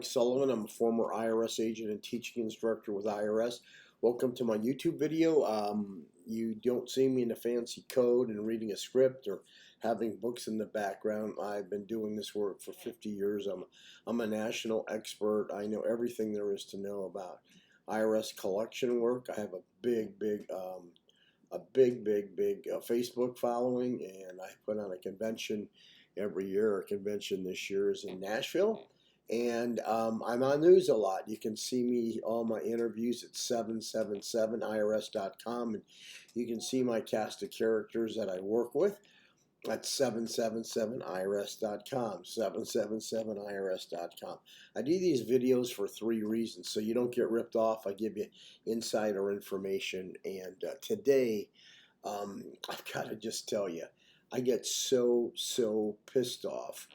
Sullivan. I'm a former IRS agent and teaching instructor with IRS. Welcome to my YouTube video. You don't see me in a fancy code and reading a script or having books in the background. I've been doing this work for 50 years. I'm a national expert. I know everything there is to know about IRS collection work. I have a big Facebook following, and I put on a convention every year. Our convention this year is in Nashville. And I'm on news a lot. You can see me, all my interviews at 777irs.com. And you can see my cast of characters that I work with at 777irs.com. 777irs.com. I do these videos for 3 reasons. So you don't get ripped off. I give you insider information. And today, I've got to just tell you, I get so pissed off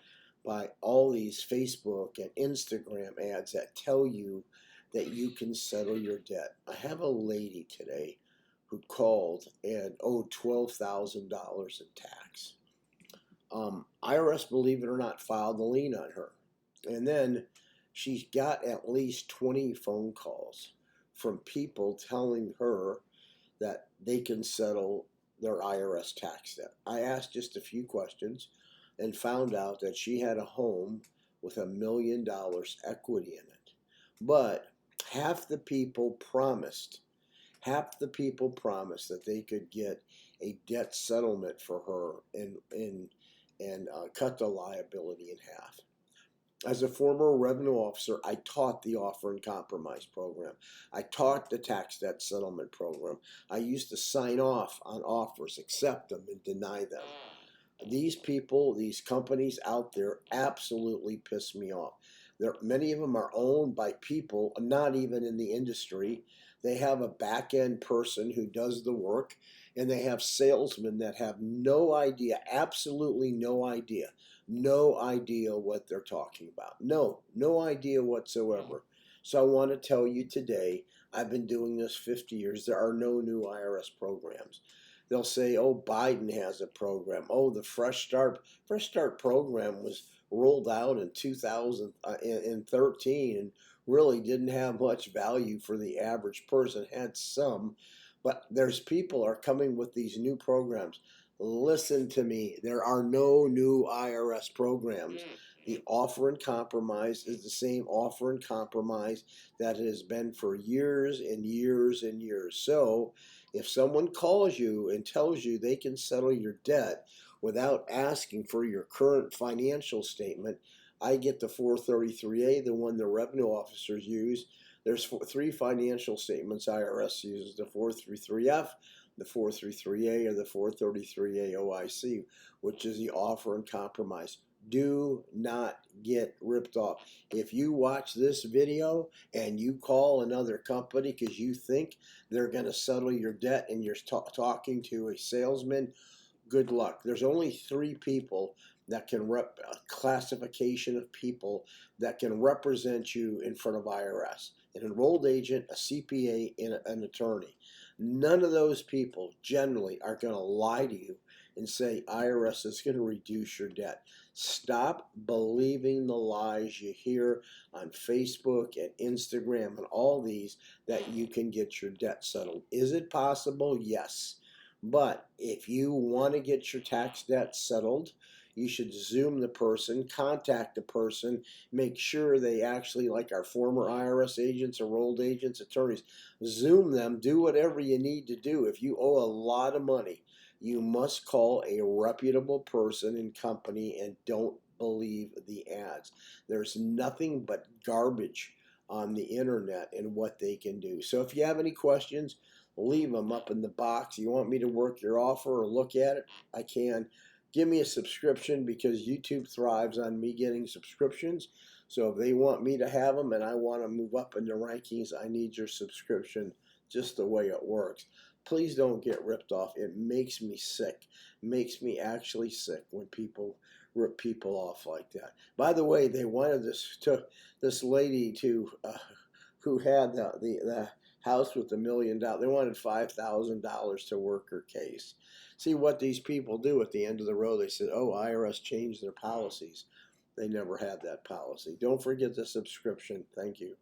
by all these Facebook and Instagram ads that tell you that you can settle your debt. I have a lady today who called and owed $12,000 in tax. IRS, believe it or not, filed a lien on her. And then she's got at least 20 phone calls from people telling her that they can settle their IRS tax debt. I asked just a few questions and found out that she had a home with $1 million equity in it. But half the people promised that they could get a debt settlement for her and cut the liability in half. As a former revenue officer, I taught the offer and compromise program. I taught the tax debt settlement program. I used to sign off on offers, accept them, and deny them. These people, these companies out there absolutely piss me off. Many of them are owned by people not even in the industry. They have a back-end person who does the work, and they have salesmen that have no idea, absolutely no idea what they're talking about. No idea whatsoever. So I want to tell you today, I've been doing this 50 years. There are no new IRS programs. They'll say, oh, Biden has a program. Oh, the Fresh Start program was rolled out in 2013 and really didn't have much value for the average person. Had some, but there's people are coming with these new programs. Listen to me. There are no new IRS programs. The offer and compromise is the same offer and compromise that it has been for years and years and years. So if someone calls you and tells you they can settle your debt without asking for your current financial statement, I get the 433A, the one the revenue officers use. There's 3 financial statements IRS uses, the 433F, the 433A, or the 433A OIC, which is the offer and compromise. Do not get ripped off. If you watch this video and you call another company because you think they're going to settle your debt and you're talking to a salesman, good luck. There's only 3 people that can a classification of people that can represent you in front of IRS: an enrolled agent, a CPA, and an attorney. None of those people generally are going to lie to you and say IRS is going to reduce your debt. Stop believing the lies you hear on Facebook and Instagram and all these that you can get your debt settled. Is it possible? Yes. But if you want to get your tax debt settled, you should Zoom the person, contact the person, make sure they actually, like our former IRS agents, enrolled agents, attorneys, Zoom them, do whatever you need to do. If you owe a lot of money, you must call a reputable person and company and don't believe the ads. There's nothing but garbage on the internet and what they can do. So if you have any questions, leave them up in the box. You want me to work your offer or look at it? I can. Give me a subscription because YouTube thrives on me getting subscriptions. So if they want me to have them and I want to move up in the rankings, I need your subscription, just the way it works. Please don't get ripped off. It makes me sick. It makes me actually sick when people rip people off like that. By the way, they wanted this lady to who had the house with $1 million. They wanted $5,000 to work her case. See what these people do at the end of the road. They said, oh, IRS changed their policies. They never had that policy. Don't forget the subscription. Thank you.